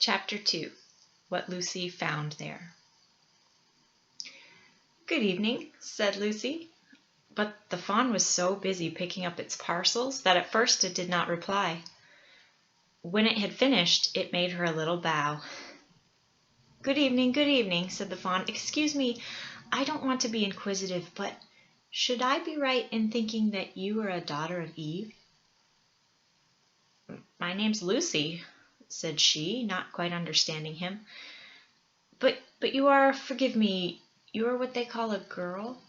Chapter 2. What Lucy Found There. "Good evening," said Lucy, but the fawn was so busy picking up its parcels that at first it did not reply. When it had finished, it made her a little bow. Good evening," said the fawn. "Excuse me, I don't want to be inquisitive, but should I be right in thinking that you are a daughter of Eve?" "My name's Lucy," said she, not quite understanding him. But you are, forgive me, you are what they call a girl?"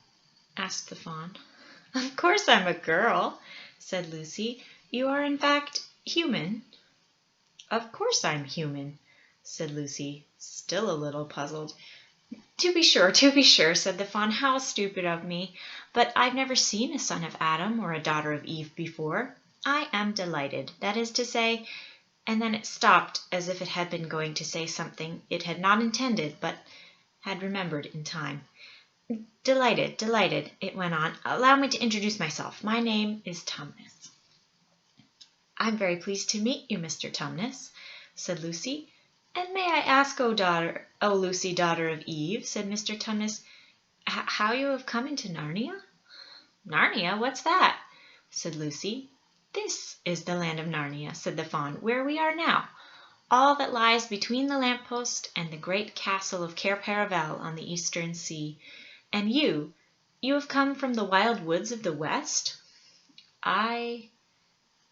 asked the fawn. "Of course I'm a girl," said Lucy. "You are, in fact, human?" "Of course I'm human," said Lucy, still a little puzzled. To be sure," said the fawn. "How stupid of me! But I've never seen a son of Adam or a daughter of Eve before. I am delighted, that is to say," and then it stopped as if it had been going to say something it had not intended but had remembered in time. Delighted, it went on. "Allow me to introduce myself. My name is Tumnus." "I'm very pleased to meet you, Mr. Tumnus," said Lucy. "And may I ask, O Lucy, daughter of Eve," said Mr. Tumnus, "how you have come into Narnia?" "Narnia? What's that?" said Lucy. "This is the land of Narnia," said the fawn, "where we are now. All that lies between the lamppost and the great castle of Cair Paravel on the eastern sea. And you have come from the wild woods of the west?" I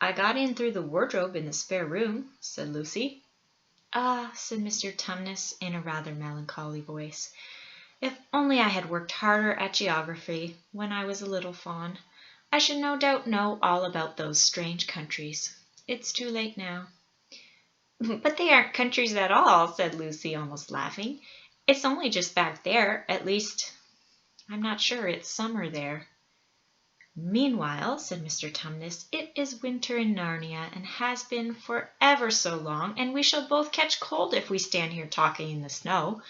got in through the wardrobe in the spare room," said Lucy. "Ah," said Mr. Tumnus in a rather melancholy voice, "if only I had worked harder at geography when I was a little fawn, I should no doubt know all about those strange countries. It's too late now." "But they aren't countries at all," said Lucy, almost laughing. "It's only just back there. At least, I'm not sure it's summer there." "Meanwhile," said Mr. Tumnus, "it is winter in Narnia, and has been for ever so long, and we shall both catch cold if we stand here talking in the snow.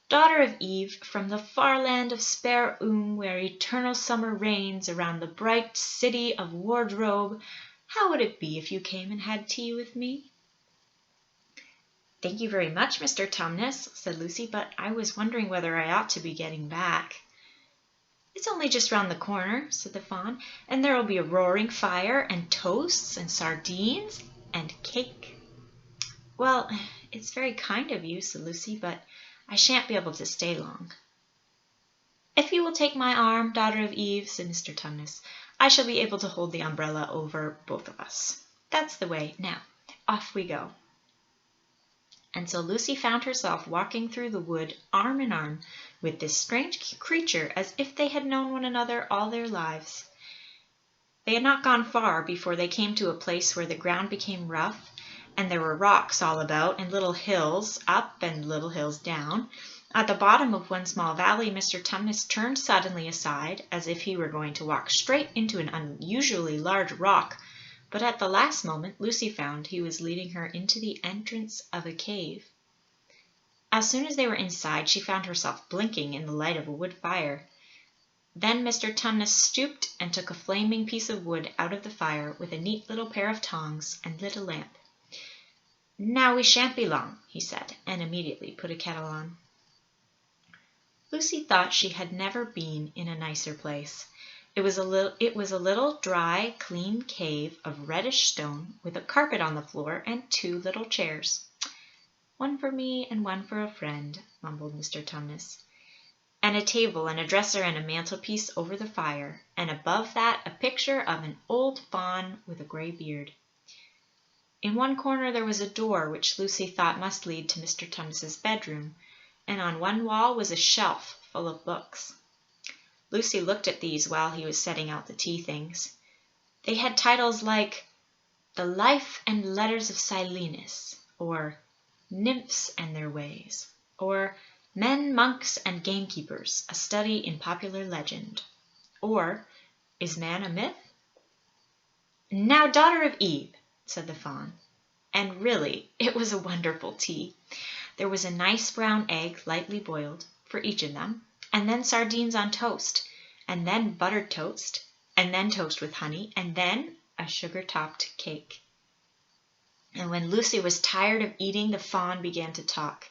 Daughter of Eve, from the far land of Spare where eternal summer reigns around the bright city of Wardrobe, how would it be if you came and had tea with me?" "Thank you very much, Mr. Tumnus," said Lucy, "but I was wondering whether I ought to be getting back." "It's only just round the corner," said the fawn, "and there will be a roaring fire, and toasts, and sardines, and cake." "Well, it's very kind of you," said Lucy, "but I shan't be able to stay long." "If you will take my arm, daughter of Eve," said Mr. Tumnus, "I shall be able to hold the umbrella over both of us. That's the way. Now, off we go." And so Lucy found herself walking through the wood arm in arm with this strange creature as if they had known one another all their lives. They had not gone far before they came to a place where the ground became rough, and there were rocks all about, and little hills up and little hills down. At the bottom of one small valley, Mr. Tumnus turned suddenly aside, as if he were going to walk straight into an unusually large rock, but at the last moment Lucy found he was leading her into the entrance of a cave. As soon as they were inside, she found herself blinking in the light of a wood fire. Then Mr. Tumnus stooped and took a flaming piece of wood out of the fire with a neat little pair of tongs, and lit a lamp. "Now we shan't be long," he said, and immediately put a kettle on. Lucy thought she had never been in a nicer place. It was a little dry, clean cave of reddish stone, with a carpet on the floor and 2 little chairs. "One for me and one for a friend," mumbled Mr. Tumnus. "And a table and a dresser and a mantelpiece over the fire, and above that a picture of an old fawn with a grey beard." In one corner there was a door which Lucy thought must lead to Mr. Tumnus's bedroom, and on one wall was a shelf full of books. Lucy looked at these while he was setting out the tea things. They had titles like "The Life and Letters of Silenus," or "Nymphs and Their Ways," or "Men, Monks, and Gamekeepers, a Study in Popular Legend," or "Is Man a Myth?" "Now, daughter of Eve," said the fawn. And really, it was a wonderful tea. There was a nice brown egg lightly boiled for each of them, and then sardines on toast, and then buttered toast, and then toast with honey, and then a sugar-topped cake. And when Lucy was tired of eating, the fawn began to talk.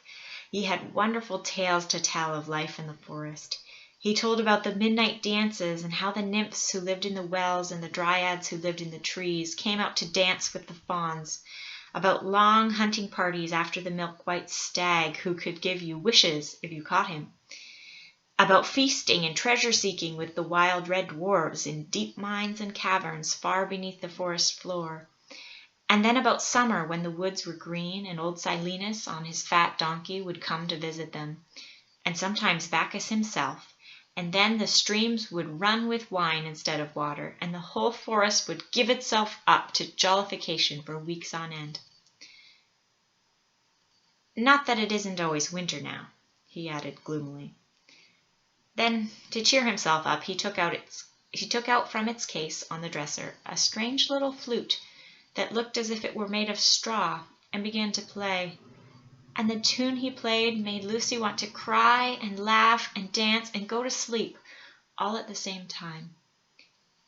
He had wonderful tales to tell of life in the forest. He told about the midnight dances, and how the nymphs who lived in the wells and the dryads who lived in the trees came out to dance with the fawns, about long hunting parties after the milk-white stag who could give you wishes if you caught him, about feasting and treasure-seeking with the wild red dwarfs in deep mines and caverns far beneath the forest floor, and then about summer when the woods were green and old Silenus on his fat donkey would come to visit them, and sometimes Bacchus himself, and then the streams would run with wine instead of water, and the whole forest would give itself up to jollification for weeks on end. Not that it isn't always winter now, he added gloomily. Then, to cheer himself up, he took out from its case on the dresser a strange little flute that looked as if it were made of straw, and began to play. And the tune he played made Lucy want to cry and laugh and dance and go to sleep, all at the same time.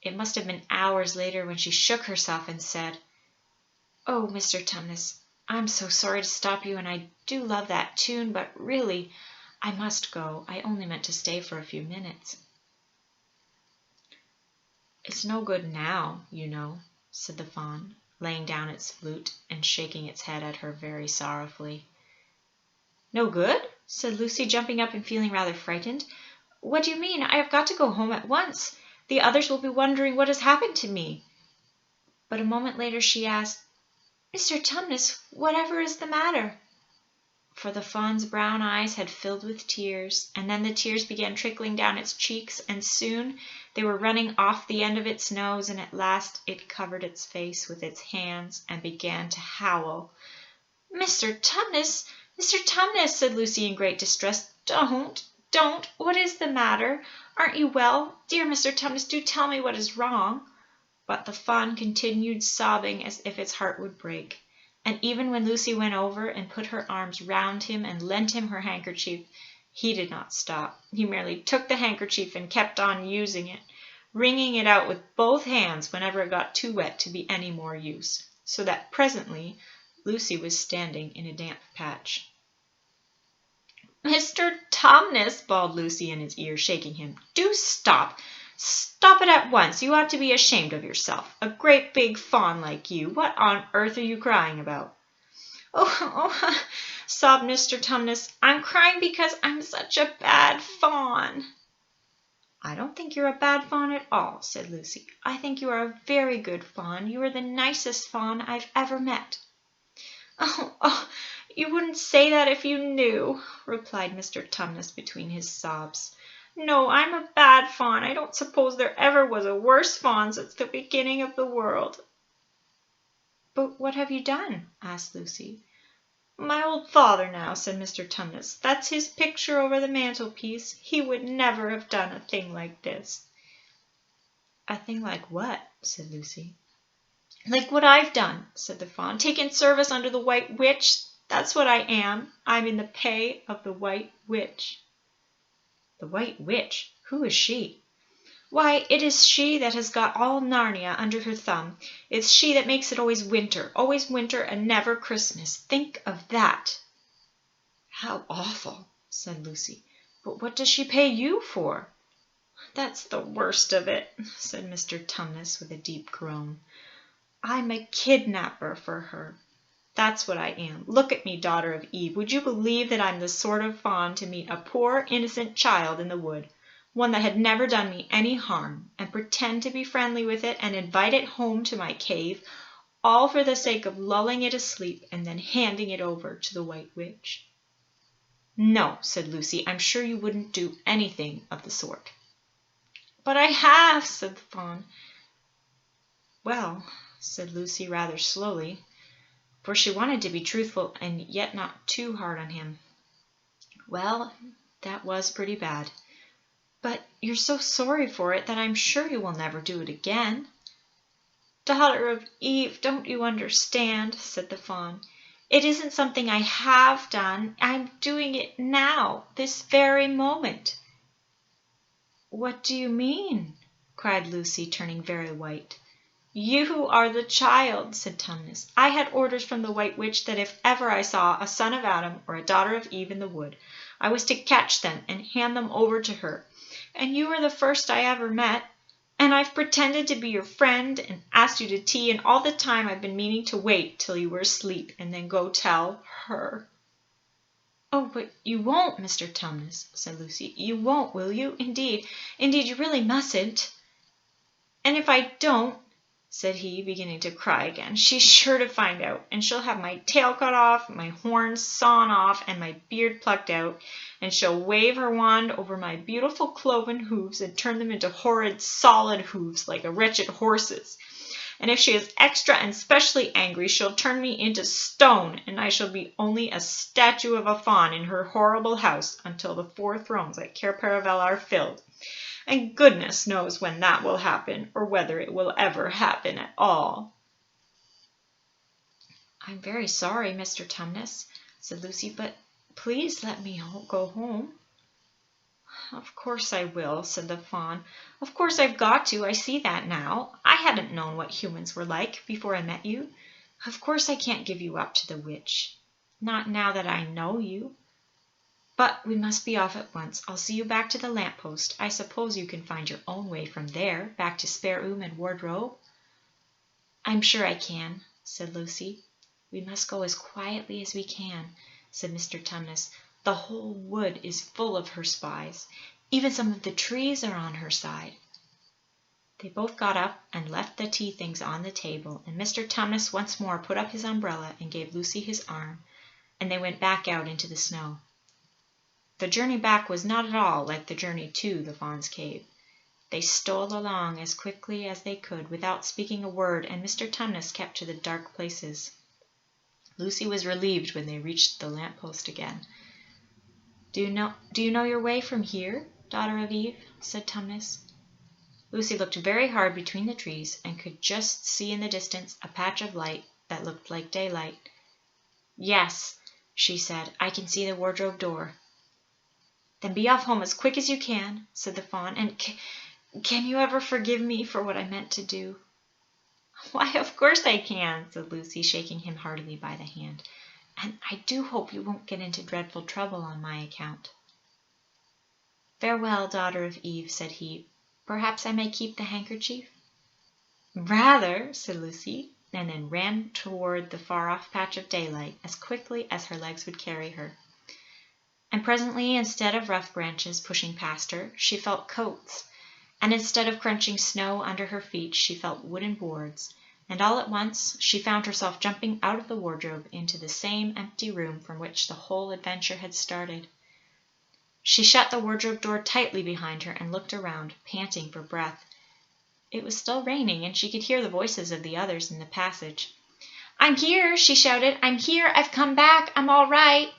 It must have been hours later when she shook herself and said, "Oh, Mr. Tumnus, I'm so sorry to stop you, and I do love that tune, but really, I must go. I only meant to stay for a few minutes." "It's no good now, you know," said the fawn, laying down its flute and shaking its head at her very sorrowfully. "No good?" said Lucy, jumping up and feeling rather frightened. "What do you mean? I have got to go home at once. The others will be wondering what has happened to me." But a moment later she asked, "Mr. Tumnus, whatever is the matter?" For the fawn's brown eyes had filled with tears, and then the tears began trickling down its cheeks, and soon they were running off the end of its nose, and at last it covered its face with its hands and began to howl. "Mr. Tumnus, Mr. Tumnus," said Lucy in great distress, don't! What is the matter? Aren't you well? Dear Mr. Tumnus, do tell me what is wrong." But the fawn continued sobbing as if its heart would break. And even when Lucy went over and put her arms round him and lent him her handkerchief, he did not stop. He merely took the handkerchief and kept on using it, wringing it out with both hands whenever it got too wet to be any more use, so that presently Lucy was standing in a damp patch. "Mr. Tumnus," bawled Lucy in his ear, shaking him, "do stop! Stop it at once! You ought to be ashamed of yourself. A great big fawn like you! What on earth are you crying about?" Oh, sobbed Mr. Tumnus, "I'm crying because I'm such a bad fawn." "I don't think you're a bad fawn at all," said Lucy. "I think you are a very good fawn. You are the nicest fawn I've ever met." Oh, you wouldn't say that if you knew," replied Mr. Tumnus between his sobs. "No, I'm a bad fawn. I don't suppose there ever was a worse fawn since the beginning of the world." "But what have you done?" asked Lucy. "My old father now," said Mr. Tumnus. "That's his picture over the mantelpiece. He would never have done a thing like this." "A thing like what?" said Lucy. "Like what I've done," said the fawn. "Taken service under the White Witch. That's what I am. I'm in the pay of the White Witch." "The White Witch? Who is she?" "Why, it is she that has got all Narnia under her thumb. It's she that makes it always winter and never Christmas. Think of that." "How awful," said Lucy. "But what does she pay you for?" "That's the worst of it," said Mr. Tumnus with a deep groan. "I'm a kidnapper for her. That's what I am. Look at me, daughter of Eve. Would you believe that I'm the sort of fawn to meet a poor innocent child in the wood, one that had never done me any harm, and pretend to be friendly with it and invite it home to my cave, all for the sake of lulling it asleep and then handing it over to the White Witch?" "No," said Lucy, "I'm sure you wouldn't do anything of the sort." "But I have," said the fawn. "Well," said Lucy rather slowly, for she wanted to be truthful and yet not too hard on him. "Well, that was pretty bad. But you're so sorry for it that I'm sure you will never do it again." "Daughter of Eve, don't you understand?" said the fawn. "It isn't something I have done. I'm doing it now, this very moment." "What do you mean?" cried Lucy, turning very white. You are the child, said Tumnus. I had orders from the White Witch that if ever I saw a son of Adam or a daughter of Eve in the wood, I was to catch them and hand them over to her. And you are the first I ever met. And I've pretended to be your friend and asked you to tea, and all the time I've been meaning to wait till you were asleep and then go tell her. Oh, but you won't, Mr. Tumnus, said Lucy. You won't, will you? Indeed, you really mustn't. And if I don't, said he, beginning to cry again, she's sure to find out, and she'll have my tail cut off, my horns sawn off, and my beard plucked out, and she'll wave her wand over my beautiful cloven hoofs and turn them into horrid solid hoofs like a wretched horse's. And if she is extra and specially angry, she'll turn me into stone, and I shall be only a statue of a fawn in her horrible house until the 4 thrones at Cair Paravel are filled. And goodness knows when that will happen, or whether it will ever happen at all. I'm very sorry, Mr. Tumnus, said Lucy, but please let me go home. Of course I will, said the fawn. Of course I've got to. I see that now. I hadn't known what humans were like before I met you. Of course I can't give you up to the witch. Not now that I know you. But we must be off at once. I'll see you back to the lamp-post. I suppose you can find your own way from there, back to spare room and wardrobe. I'm sure I can, said Lucy. We must go as quietly as we can, said Mr. Tumnus. The whole wood is full of her spies. Even some of the trees are on her side. They both got up and left the tea things on the table, and Mr. Tumnus once more put up his umbrella and gave Lucy his arm, and they went back out into the snow. The journey back was not at all like the journey to the fawn's cave. They stole along as quickly as they could without speaking a word, and Mr. Tumnus kept to the dark places. Lucy was relieved when they reached the lamp-post again. Do you know your way from here, daughter of Eve? Said Tumnus. Lucy looked very hard between the trees and could just see in the distance a patch of light that looked like daylight. Yes, she said, I can see the wardrobe door. Then be off home as quick as you can, said the fawn, and can you ever forgive me for what I meant to do? Why, of course I can, said Lucy, shaking him heartily by the hand. And I do hope you won't get into dreadful trouble on my account. Farewell, daughter of Eve, said he. Perhaps I may keep the handkerchief? Rather, said Lucy, and then ran toward the far-off patch of daylight as quickly as her legs would carry her. And presently, instead of rough branches pushing past her, she felt coats, and instead of crunching snow under her feet, she felt wooden boards, and all at once she found herself jumping out of the wardrobe into the same empty room from which the whole adventure had started. She shut the wardrobe door tightly behind her and looked around, panting for breath. It was still raining, and she could hear the voices of the others in the passage. I'm here, she shouted. I'm here. I've come back. I'm all right.